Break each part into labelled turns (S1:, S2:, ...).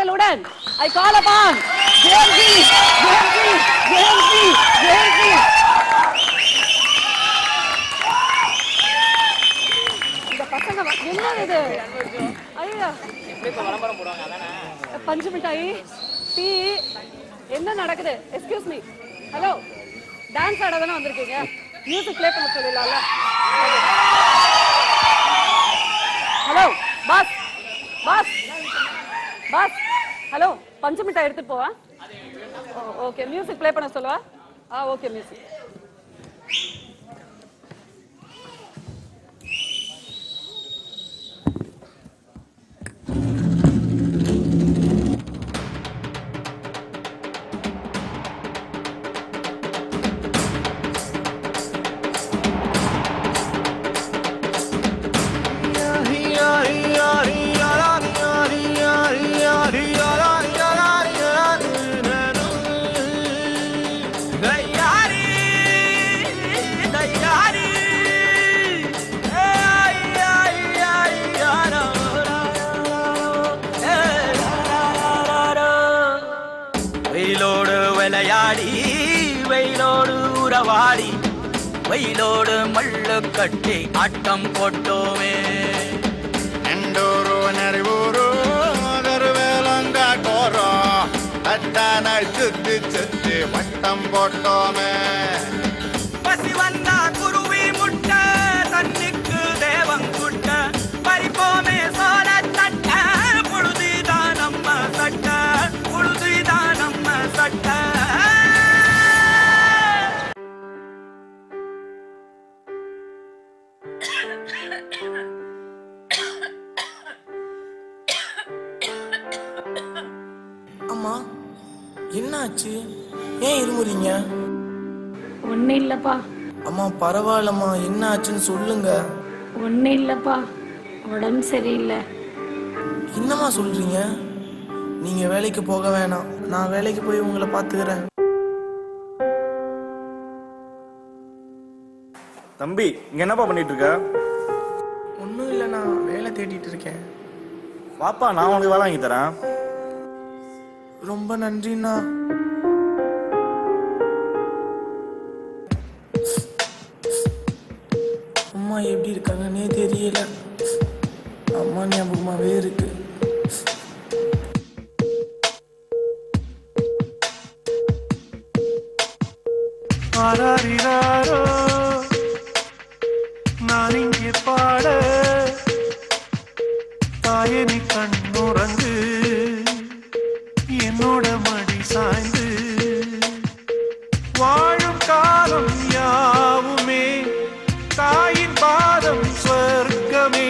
S1: கைத்தட்டலுடன் I call upon JMC. இந்த பசங்க என்ன இது? ஐயா பஞ்சு மிட்டாய் டீ என்ன நடக்குது? Excuse me. ஹலோ, டான்ஸ் ஆட தானே வந்திருக்கீங்க? மியூசிக் ப்ளே பண்ண சொல்லலாம்ல? Hello boss, boss, boss. Hello, பஞ்சு மிட்டாய் எடுத்துட்டு போவா? ஓகே, மியூசிக் ப்ளே பண்ண சொல்லுவா? Okay, music.
S2: வெயிலோடு மல்லு கட்டி ஆட்டம் போட்டோமே எண்டூரு நெறிவூரு வேலங்காட்டோரோ அட்டான சுத்தி சுத்தி வட்டம் போட்டோமே பசி வந்தா குருவி முட்ட தண்ணிக்கு தேவங்குட்ட பறிப்போமே சோழ தட்ட புழுதிதான் நம்ம சட்ட புழுதிதான் நம்ம சட்ட
S3: அம்மா என்னாச்சு? ஏன் இருமுறீங்க?
S4: ஒன்னும் இல்லப்பா.
S3: அம்மா பரவாயில்லம்மா, என்ன ஆச்சுன்னு சொல்லுங்க.
S4: ஒன்னும் இல்லப்பா, உடம்பு சரியில்லை.
S3: என்னம்மா சொல்றீங்க? நீங்க வேலைக்கு போக வேணாம், நான் வேலைக்கு போய் உங்களை பாத்துக்கிறேன்.
S5: தம்பி, இங்க என்னப்பா பண்ணிட்டு இருக்க?
S3: ஒன்னும் இல்லை, நான் வேலை தேடிட்டு இருக்கேன்.
S5: பாப்பா, நான் உனக்கு வேலை வாங்கி தரேன்.
S3: ரொம்ப நன்றிண்ணா. அம்மா எப்படி இருக்காங்கன்னே தெரியல. அம்மா ஞாபகமாவே இருக்கு.
S6: நான் இங்கே பாட தாயனி கண்ணுறங்கு என்னோட மடி சாய்ந்து வாழும் காலம் யாவுமே தாயின் பாதம் சொர்க்கமே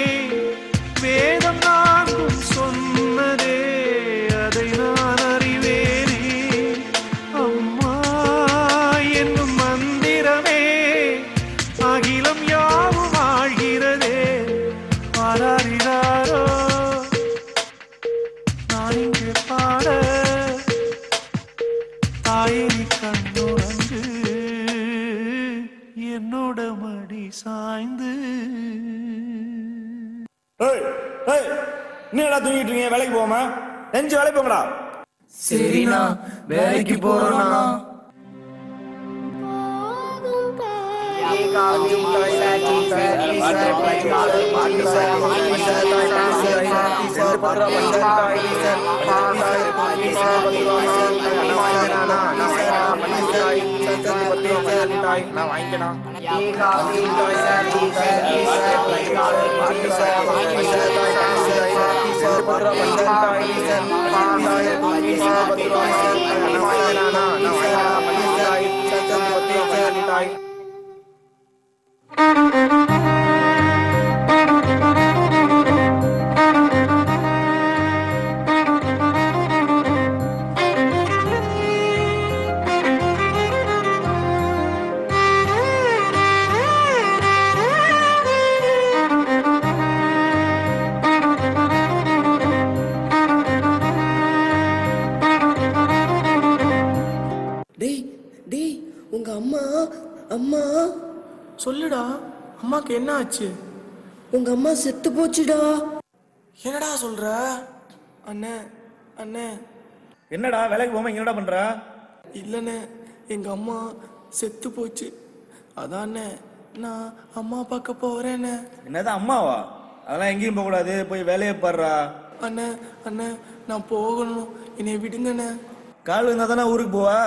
S6: வேதம் நான்கும் சொன்னதே அதை நான் அறிவேனே அம்மா என்னும் மந்திரமே அகிலம் யாவும் ஆழ்கிறதே ஆராரிராரோ நான் இங்கே பாட தாயை கண்ணுறங்கு என்னோட மடி சாய்ந்து.
S5: என்னடா தூங்கிட்டு இருக்கீங்க? வேலைக்கு போகாம நெஞ்சு வேலை போங்கடா.
S3: சரிண்ணா, வேலைக்கு போறோம்ண்ணா.
S5: நான் வாங்கிக்கணும்.
S3: உங்க அம்மா அம்மா சொல்லுடா, அம்மாக்கு என்ன ஆச்சு?
S7: உங்க அம்மா செத்து போச்சுடா.
S3: என்னடா சொல்ற? அண்ணே, அண்ணே
S5: என்னடா வேலைக்கு போகாம இங்க என்னடா பண்ற?
S3: இல்லைண்ணே, எங்க அம்மா செத்து போச்சு. அதாண்ணே நான் அம்மா பார்க்க போறேண்ணே.
S5: என்னதான் அம்மாவா? அதெல்லாம் எங்கேயும் போக கூடாது, போய் வேலையை பாடுறா.
S3: அண்ணே அண்ணே நான் போகணும், என்னை விடுங்கண்ணே.
S5: கால் இருந்தா தானே ஊருக்கு போவா?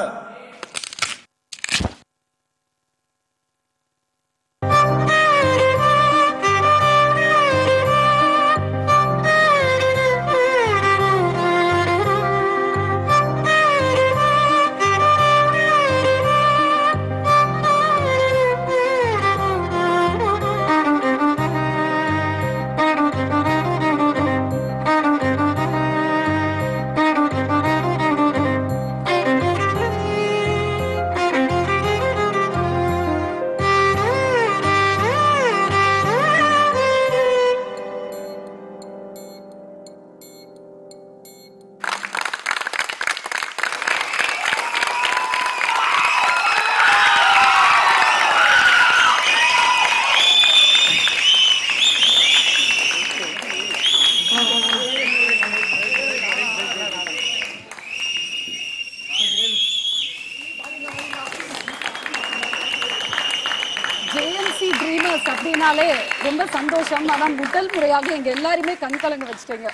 S1: ஜேஎம்சி ட்ரீமர்ஸ் அப்படின்னாலே ரொம்ப சந்தோஷம். ஆனா முதல் முறையாக எங்க எல்லாருமே கண் கலங்க வச்சுட்டீங்க,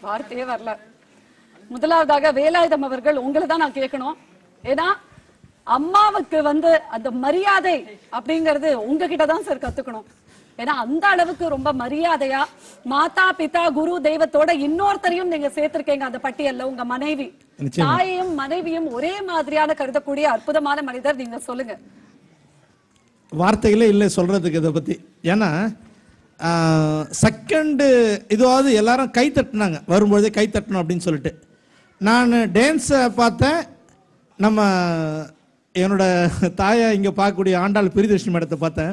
S1: வார்த்தையே வரல. முதலாவதாக வேலாயுதம் அவர்கள், உங்களை தான் நான் கேட்கணும். ஏன்னா அம்மாவுக்கு அந்த மரியாதை அப்படிங்கிறது உங்ககிட்ட தான் சார் கத்துக்கணும். ஏன்னா அந்த அளவுக்கு ரொம்ப மரியாதையா மாதா பிதா குரு தெய்வத்தோட இன்னொருத்தரையும் நீங்க சேர்த்திருக்கீங்க அந்த பட்டியல்ல. உங்க மனைவி, தாயையும் மனைவியும் ஒரே மாதிரியான கருதக்கூடிய அற்புதமான மனிதர். நீங்க சொல்லுங்க.
S7: வார்த்தைகளே இல்லை சொல்கிறதுக்கு இதை பற்றி. ஏன்னா செகண்டு இதுவாவது எல்லாரும் கை தட்டினாங்க, வரும்பொழுதே கை தட்டணும் அப்படின்னு சொல்லிட்டு. நான் டான்ஸை பார்த்தேன். நம்ம என்னோட தாயை இங்கே பார்க்கக்கூடிய ஆண்டாள் பிரியதர்ஷினி மேடத்தை பார்த்தேன்.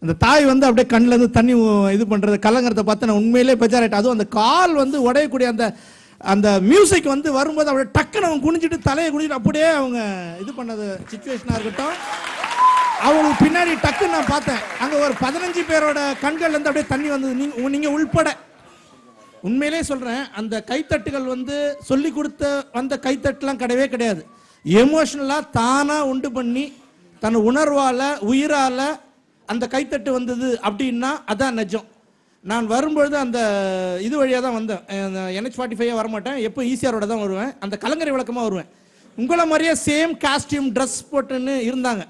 S7: அந்த தாய் அப்படியே கண்ணிலேருந்து தண்ணி இது பண்ணுறது கலங்கிறத பார்த்து நான் உண்மையிலே பெஜாராயிட்டேன். அதுவும் அந்த கால் உடையக்கூடிய அந்த மியூசிக் வரும்போது அப்படியே டக்குன்னு அவங்க குனிஞ்சிட்டு தலையை குனிஞ்சிட்டு அப்படியே அவங்க இது பண்ணது சிச்சுவேஷனாக இருக்கட்டும். அவங்களுக்கு பின்னாடி டக்குன்னு நான் பார்த்தேன், அங்கே ஒரு 15 பேரோட கண்கள்லேருந்து அப்படியே தண்ணி வந்தது, நீங்கள் உள்பட. உண்மையிலே சொல்கிறேன், அந்த கைத்தட்டுகள் சொல்லி கொடுத்த வந்த கைத்தட்டுலாம் கிடையவே கிடையாது. எமோஷனலாக தானாக உண்டு பண்ணி தன் உணர்வால் உயிரால் அந்த கைத்தட்டு வந்தது அப்படின்னா அதான் நிஜம். நான் வரும்பொழுது அந்த இது வழியாக தான் வந்தேன். NH45 வரமாட்டேன், எப்போ ஈசிஆரோட தான் வருவேன். அந்த கலங்கரை விளக்கமாக வருவேன். உங்களை மாதிரியே சேம் காஸ்டியூம் ட்ரெஸ் போட்டுன்னு இருந்தாங்க.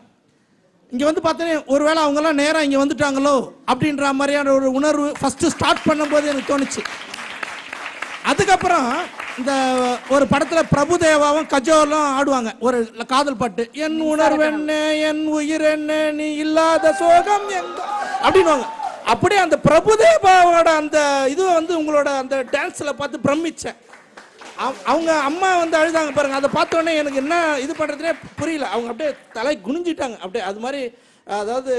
S7: இங்கே பார்த்தோன்னே ஒருவேளை அவங்கெல்லாம் நேராக இங்கே வந்துட்டாங்களோ அப்படின்ற மாதிரியான ஒரு உணர்வு ஃபஸ்ட்டு ஸ்டார்ட் பண்ணும்போது எனக்கு தோணுச்சு. அதுக்கப்புறம் இந்த ஒரு படத்தில் பிரபுதேவாவும் கஜோலும் ஆடுவாங்க ஒரு காதல் பாட்டு, என் உணர்வு என்ன என் உயிர் என்ன நீ இல்லாத சோகம் எங்க அப்படின்வாங்க. அப்படியே அந்த பிரபுதேவாவோட அந்த இது உங்களோட அந்த டான்ஸில் பார்த்து பிரமிச்சேன். அவங்க அம்மா அழுதாங்க பாருங்க, அதை பார்த்தோன்னே எனக்கு என்ன இது பண்ணுறதுனே புரியல. அவங்க அப்படியே தலை குனிஞ்சிட்டாங்க அப்படியே. அது மாதிரி அதாவது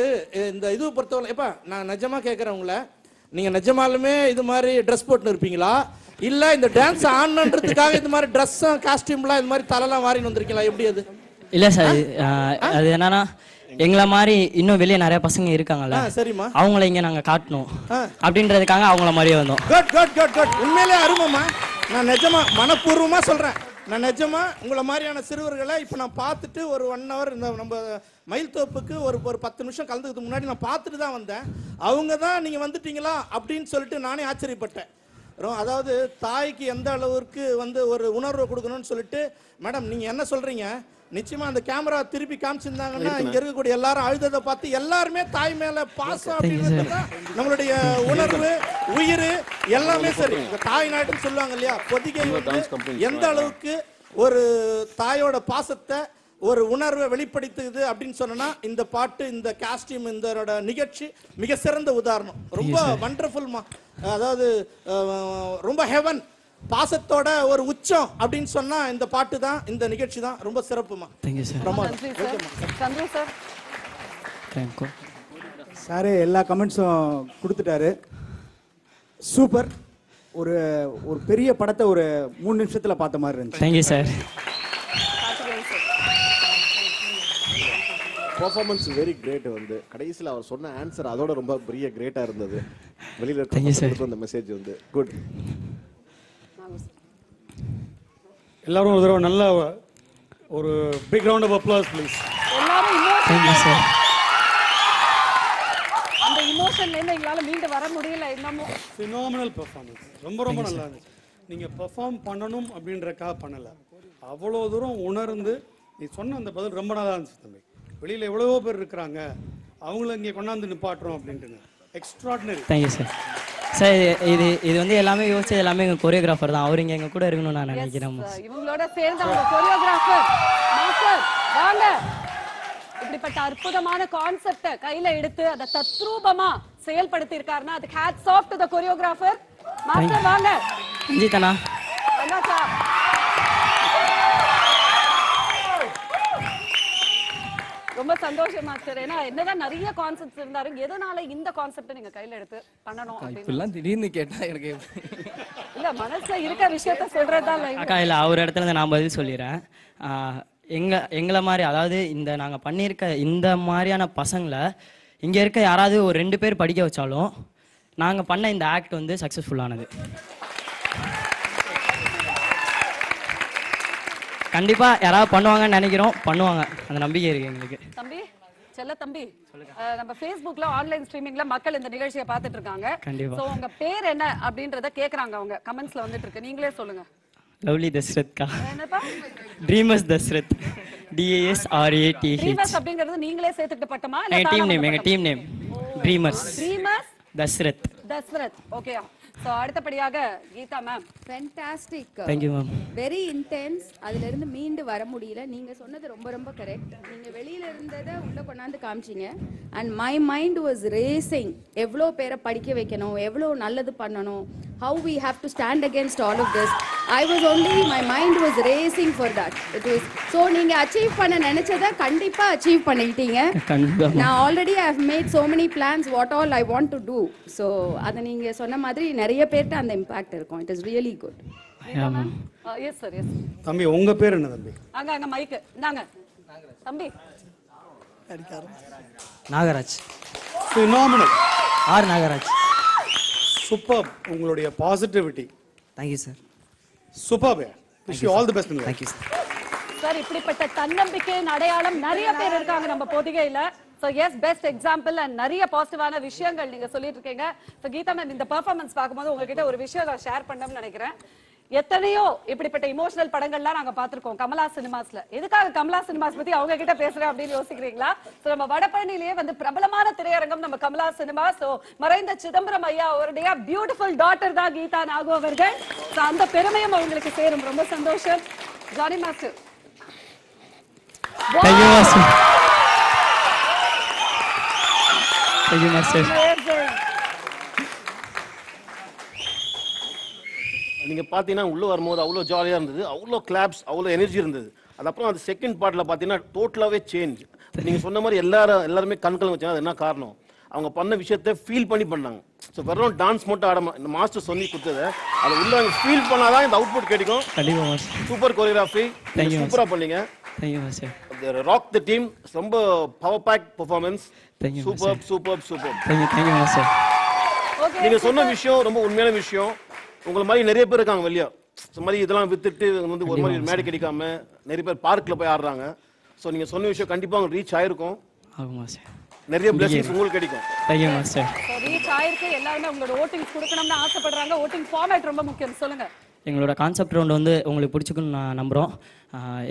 S7: இந்த இதுவை பொறுத்தவரை எப்பா நான் நிஜமாக கேட்குறேன் உங்களை, நீங்கள் நிஜமாலுமே இது மாதிரி ட்ரெஸ் போட்டுன்னு இருப்பீங்களா, இல்லை இந்த டான்ஸ் ஆடணுன்றதுக்காக இது மாதிரி ட்ரெஸ்ஸும் காஸ்டியூம்லாம் இது மாதிரி தலைலாம் வாரின்னு வந்திருக்கீங்களா, எப்படி அது?
S8: இல்லை சார், அது என்னன்னா எங்களை மாதிரி இன்னும் வெளியே நிறைய பசங்க இருக்காங்கல்ல,
S7: சரிம்மா,
S8: அவங்கள இங்கே நாங்கள் காட்டணும் அப்படின்றதுக்காக அவங்கள மாதிரியே வந்தோம்.
S7: Good good good good. உண்மையிலே அருமைம்மா. நான் நிஜமா மனப்பூர்வமாக சொல்கிறேன், நான் நிஜமா உங்களை மாதிரியான சிறுவர்களை இப்போ நான் பார்த்துட்டு ஒரு 1 hour இந்த நம்ம மயில் தோப்புக்கு ஒரு 10 நிமிஷம் கலந்துக்கிறதுக்கு முன்னாடி நான் பார்த்துட்டு தான் வந்தேன். அவங்க தான் நீங்கள் வந்துட்டீங்களா அப்படின்னு சொல்லிட்டு நானே ஆச்சரியப்பட்டேன். அதாவது தாய்க்கு எந்த அளவுக்கு ஒரு உணர்வை கொடுக்கணும்னு சொல்லிட்டு, மேடம் நீங்கள் என்ன சொல்கிறீங்க, நிச்சயமாக அந்த கேமரா திருப்பி காமிச்சிருந்தாங்கன்னா இங்கே இருக்கக்கூடிய எல்லாரும் அழுததை பார்த்து எல்லாருமே தாய் மேலே பாசம் அப்படின்றது தான் நம்மளுடைய உணர்வு உயிர் எல்லாமே. சரி, இந்த தாய் நாட்டுன்னு சொல்லுவாங்க இல்லையா, பொதிகை எந்த அளவுக்கு ஒரு தாயோட பாசத்தை ஒரு உணர்வை வெளிப்படுத்துது அப்படின்னு சொன்னா இந்த பாட்டு, இந்த காஸ்டியூம், இந்த நிகழ்ச்சி மிக சிறந்த உதாரணம். ரொம்ப வண்டர்ஃபுல்மா. அதாவது ரொம்ப ஹெவன், பாசத்தோட ஒரு உச்சம் அப்படின்னு சொன்னா இந்த பாட்டு தான், இந்த நிகழ்ச்சி தான். ரொம்ப சிறப்புமா.
S9: சார் எல்லா கமெண்ட்ஸும் கொடுத்துட்டாரு. சூப்பர். ஒரு பெரிய படத்தை ஒரு 3 நிமிஷத்துல பார்த்த மாதிரி இருந்துச்சு.
S8: Thank you sir.
S10: Performance very great. கடைசியில் அவர் சொன்ன ஆன்சர் அதோட ரொம்ப பெரிய கிரேட்டா இருந்தது. வெளியில இருக்க அந்த மெசேஜ் குட்.
S11: எல்லாரும் ஒரு தடவை நல்ல ஒரு big round of applause please.
S1: எல்லாரும்
S8: தேங்க்யூ சார்.
S1: அந்த இமோஷன்ல இருந்து எங்களால மீண்டு வர முடியல இன்னமும்.
S11: Phenomenal performance. ரொம்ப நல்லா இருந்துச்சு. நீங்க பெர்ஃபார்ம் பண்ணணும் அப்படின்றக்காக பண்ணல, அவ்வளோ தூரம் உணர்ந்து நீ சொன்ன அந்த பதில் ரொம்ப நல்லா இருந்துச்சு தம்பி. வெளியில எவ்வளவோ பேர் இருக்கிறாங்க, அவங்கள இங்கே கொண்டாந்து நிப்பாட்டுறோம் அப்படின்ட்டு எக்ஸ்ட்ராடினரி.
S8: Thank you sir. சார் இது வந்து எல்லாமே யோசிச்சது எல்லாமே எங்கள் கொரியோகிராஃபர் தான். அவர் இங்கே எங்கள் கூட இருக்கணும்னு நான் நினைக்கிறேன்.
S1: இவங்களோட சேர்ந்து அவங்க கொரியோகிராஃபர் மாஸ்டர் வாங்க. இப்படிப்பட்ட அற்புதமான கான்செப்ட கையில எடுத்து அதை தத்ரூபமா செயல்படுத்தி இருக்காருன்னா அதுக்கு hats off to the choreographer. Master வாங்க.
S8: ரஞ்சிதண்ணா
S1: வாங்க சார். ரொம்ப சந்தோஷம் மாஸ்டர். ஏன்னா என்னதான் நிறைய கான்செப்ட்ஸ் இருந்தாலும் எதனால இந்த கான்செப்டை நீங்க கையில எடுத்து பண்ணணும்
S12: இப்பெல்லாம் திடீர்னு கேட்டா எனக்கு
S1: இல்ல மனசுல இருக்க விஷயத்த சொல்றதுதான்
S8: அக்கா. இல்லை அவர் இடத்துல இருந்து நான் பதில் சொல்லிடுறேன். எங்களை மாதிரி, அதாவது இந்த நாங்கள் பண்ணியிருக்க இந்த மாதிரியான பசங்களை இங்கே இருக்க யாராவது ஒரு 2 பேர் படிக்க வச்சாலும் நாங்கள் பண்ண இந்த ஆக்ட் வந்து சக்ஸஸ்ஃபுல்லானது. கண்டிப்பா யாராவது பண்ணுவாங்கன்னு நினைக்கிறோம், பண்ணுவாங்க, அந்த நம்பிக்கை இருக்கு எங்களுக்கு.
S1: தம்பி செல்ல தம்பி, நம்ம Facebookல ஆன்லைன் ஸ்ட்ரீமிங்ல மக்கள் இந்த நிகழ்ச்சியை பார்த்துட்டு இருக்காங்க.
S8: கண்டிப்பா.
S1: சோ உங்க பேர் என்ன அப்படின்றத கேக்குறாங்க, அவங்க கமெண்ட்ஸ்ல வந்துட்டு இருக்கு. நீங்களே சொல்லுங்க.
S8: லவ்லி தஸ்ரத்கா.
S1: என்னப்பா?
S8: ட்ரீமர்ஸ் தஸ்ரத். DASRATH.
S1: ட்ரீமர்ஸ் அப்படிங்கிறது நீங்களே சேர்த்துட்டு பட்டமா இல்ல
S8: எங்க டீம் நேம்? எங்க team name dreamers.
S1: Dreamers
S8: Dasharath.
S1: Dasharath. Okay. So அடுத்தபடியாக Geetha ma'am.
S13: Fantastic.
S8: Thank you ma'am.
S13: Very intense. அதுல இருந்து மீண்டு வர முடியல. நீங்க சொன்னது ரொம்ப கரெக்ட். நீங்க வெளியில இருந்ததை உள்ள கொண்டாந்து காமிச்சீங்க. And my mind was racing. எவ்வளோ பேரை படிக்க வைக்கணும், எவ்வளோ நல்லது பண்ணணும், how we have to stand against all of this. my mind was racing for that. It was so நீங்க அச்சீவ் பண்ண நினைச்சதை கண்டிப்பா அச்சீவ் பண்ணிட்டீங்க. நான் already I have made so many plans what all I want to do. So அத நீங்க சொன்ன மாதிரி நிறைய பேர்ட்ட அந்த இம்பாக்ட் இருக்கும். It is really good.
S1: Yes sir. Yes
S11: தம்பி, உங்க பேர் என்ன தம்பி?
S1: அங்க மைக் இந்தாங்க தம்பி.
S8: Nagaraj.
S11: Phenomenal.
S8: R Nagaraj.
S11: Super. உங்களுடைய positivity.
S8: Thank you sir.
S11: Super. Wish you all the best.
S8: Thank you sir.
S1: Sir இப்படிப்பட்ட தன்னம்பிக்கையின் அடையாளம் நிறைய பேர் இருக்காங்க நம்ம பொதிகையில. So yes, best example and நிறைய பாசிட்டிவான விஷயங்கள் நீங்க சொல்லிட்டு இருக்கீங்க. So கீதா மேம், இந்த பெர்ஃபார்மன்ஸ் பார்க்கும்போது உங்ககிட்ட ஒரு விஷயம் நான் ஷேர் பண்ணணும்னு நினைக்கிறேன். எத்தனையோ இப்படிப்பட்ட இமோஷனல் படங்கள்லாம் நாங்க பார்த்திருக்கோம் கமலா சினிமாஸ்ல. எதுக்காக கமலா சினிமாஸ் பத்தி அவங்க கிட்ட பேசுறேன் அப்படின்னு யோசிக்கிறீங்களா? சோ நம்ம வடபழனிலேயே வந்து பிரபலமான திரையரங்கம் நம்ம கமலா சினிமா. சோ மறைந்த சிதம்பரம் ஐயா அவருடைய பியூட்டிஃபுல் டாட்டர் தான் கீதா நாகு அவர்கள். சோ அந்த பெருமையும் அவங்களுக்கு சேரும். ரொம்ப சந்தோஷம். Johnny master.
S8: Thank you master. Thank you master.
S10: நீங்க பாத்தீங்கன்னா உள்ள வரும்போது அவ்வளோ ஜாலியா இருந்தது, அவ்வளோ கிளாப்ஸ், அவ்வளோ எனர்ஜி இருந்தது. அதுக்கப்புறம் அந்த செகண்ட் பார்ட்ல பாத்தீங்கன்னா டோட்டலாவே சேஞ்ச். நீங்க சொன்ன மாதிரி எல்லாருமே கண்கள் வச்சாங்க. அது என்ன காரணம்? அவங்க பண்ண விஷயத்தை ஃபீல் பண்ணி பண்ணாங்க. ஸோ வெறும் டான்ஸ் மட்டும் ஆடாம இந்த மாஸ்டர் சொல்லி கொடுத்ததை அதை உள்ள ஃபீல் பண்ணாதான் இந்த அவுட்புட் கிடைக்கும்.
S8: கண்டிப்பா மாஸ்டர்.
S10: Super choreography. சூப்பரா பண்ணீங்க.
S8: Thank you master.
S10: Rock the team. ரொம்ப power pack performance.
S8: Thank you
S10: super.
S8: Thank you master.
S10: நீங்க சொன்ன விஷயம் ரொம்ப உண்மையான விஷயம். உங்களை மாதிரி நிறைய பேர் இருக்காங்க வெளியே. மாதிரி இதெல்லாம் வித்துட்டு வந்து ஒரு மாதிரி மேடை கிடைக்காம நிறைய பேர் பார்க்ல போய் ஆடுறாங்க. ஸோ நீங்க சொன்ன விஷயம் கண்டிப்பா அவங்க ரீச் ஆயிருக்கும். நிறைய பிளெஸிங்ஸ் உங்களுக்கு கிடைக்கும்.
S8: Thank you master.
S1: ரீச் ஆயிருக்கு. எல்லாரும் உங்களோட ஓட்டிங்ஸ் கொடுக்கணும்னு ஆசைப்படுறாங்க. ஓட்டிங் ஃபார்மேட் ரொம்ப முக்கியம். சொல்லுங்க.
S8: எங்களோட கான்செப்ட் ரவுண்ட் வந்து உங்களுக்கு பிடிச்சிக்குன்னு நான் நம்புகிறோம்.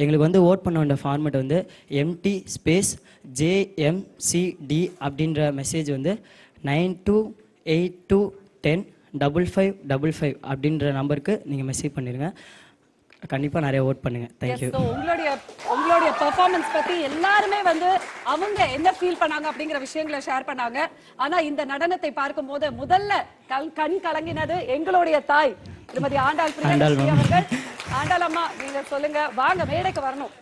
S8: எங்களுக்கு வந்து ஓட் பண்ண வேண்டிய ஃபார்மேட் வந்து MT ஸ்பேஸ் JMCD அப்படின்ற மெசேஜ் வந்து 9282105555 அப்படின்ற நம்பருக்கு நீங்கள் மெசேஜ் பண்ணிடுங்க. கண்டிப்பாக நிறைய ஓட் பண்ணுங்க. தேங்க்யூ.
S1: உங்களுடைய பெர்ஃபார்மன்ஸ் பற்றி எல்லாருமே வந்து அவங்க என்ன ஃபீல் பண்ணாங்க அப்படிங்கிற விஷயங்களை ஷேர் பண்ணாங்க. ஆனா இந்த நடனத்தை பார்க்கும் போது முதல்ல கண் கலங்கினது எங்களுடைய தாய் திருமதி ஆண்டாள் பிரியதர்ஷினி அவர்கள். ஆண்டாள் அம்மா, நீங்க சொல்லுங்க. வாங்க, மேடைக்கு வரணும்.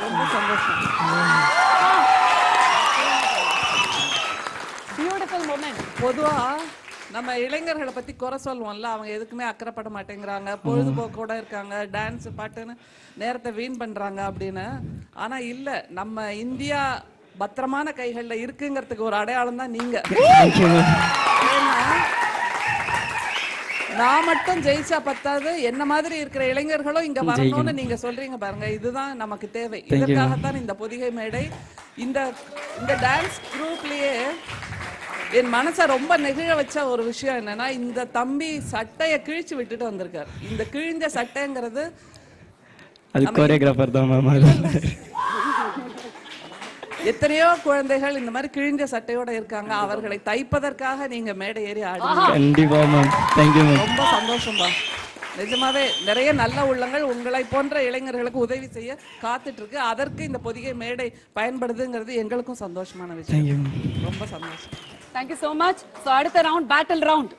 S1: ரொம்ப சந்தோஷம். Beautiful moment.
S14: பொதுவா நம்ம இளைஞர்களை பத்தி குறை சொல்லுவோம்ல, அவங்க எதுக்குமே அக்கறைப்பட மாட்டேங்கிறாங்க, பொழுதுபோக்கோட இருக்காங்க, டான்ஸ் பாட்டுன்னு நேரத்தை வீண் பண்றாங்க அப்படின்னு. ஆனா இல்ல, நம்ம இந்தியா பத்திரமான கைகள்ல இருக்குங்கிறதுக்கு ஒரு அடையாளம் தான் நீங்க. ஏன்னா நான் மட்டும் ஜெயிச்சா பத்தாது, என்ன மாதிரி இருக்கிற இளைஞர்களும் இங்க வரணும்னு நீங்க சொல்றீங்க பாருங்க, இதுதான் நமக்கு தேவை. இதற்காகத்தான் இந்த பொதிகை மேடை. இந்த இந்த டான்ஸ் குரூப்லயே என் மனசை ரொம்ப நெகிழ வச்ச ஒரு விஷயம் என்னன்னா, இந்த தம்பி சட்டையை கிழிச்சு விட்டுட்டு வந்திருக்காரு. இந்த கிழிஞ்ச சட்டைங்கிறது
S8: அது கோரியோகிராஃபர் தான் மேம்.
S14: எத்தனையோ குழந்தைகள் இந்த மாதிரி கிழிஞ்ச சட்டையோட இருக்காங்க. அவர்களை தைப்பதற்காக நீங்க மேடை ஏறி ஆடுங்க.
S8: கண்டிப்பா மேம். Thank you ma'am.
S14: ரொம்ப சந்தோஷம்பா. நிஜமாவே நிறைய நல்ல உள்ளங்கள் உங்களை போன்ற இளைஞர்களுக்கு உதவி செய்ய காத்துட்டு இருக்கு. அதற்கு இந்த பொதிகை மேடை பயன்படுதுங்கிறது எங்களுக்கும் சந்தோஷமான விஷயம். ரொம்ப சந்தோஷம்.
S1: Thank you so much. So அடுத்த ரவுண்ட் பேட்டில் ரவுண்ட்.